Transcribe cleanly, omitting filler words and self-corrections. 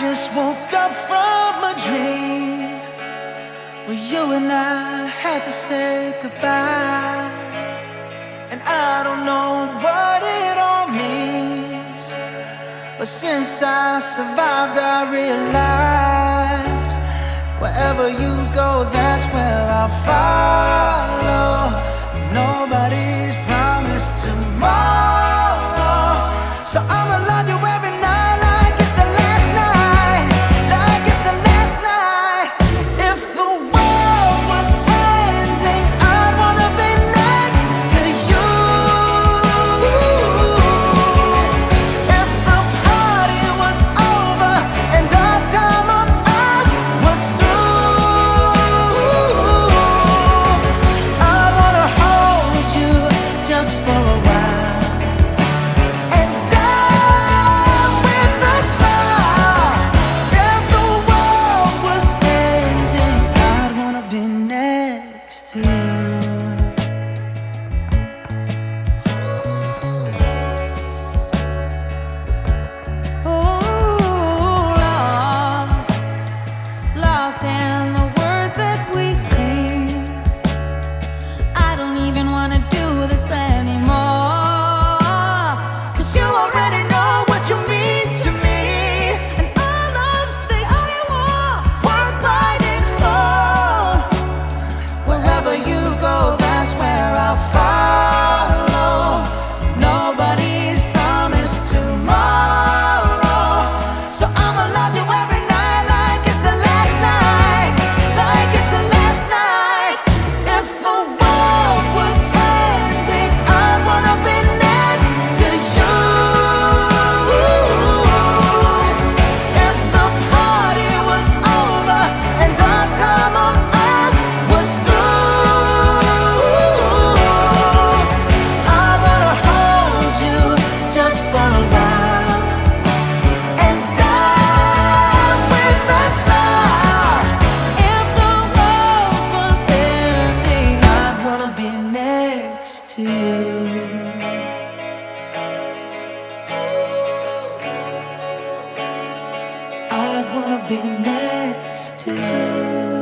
just woke up from a dream where you and I had to say goodbye. And I don't know what it all means, but since I survived, I realized wherever you go, that's where I'll follow. Nobody's promised tomorrow, so I'ma love you every night like it's the last night, like it's the last night. If the world was ending, I'd wanna be next to you. If the party was over and our time on earth was through, I'd wanna hold you just for a while and die with a smile. If the world was ending, I'd wanna be next to you. Lost in the words that we scream. I don't even wanna do this anymore, 'cause you already know what you mean to me, and our love's the only war worth fighting for. Wherever you go, that's where I'll follow. Nobody's promised tomorrow, so I'ma love you every night like it's the last night, like it's the last night. If the world was ending, I'd wanna be next to you. If the party was over and our time on earth was through, I'd wanna hold you just for a while and die with a smile. If the world was ending, I'd wanna be next to you. I'd wanna be next to you.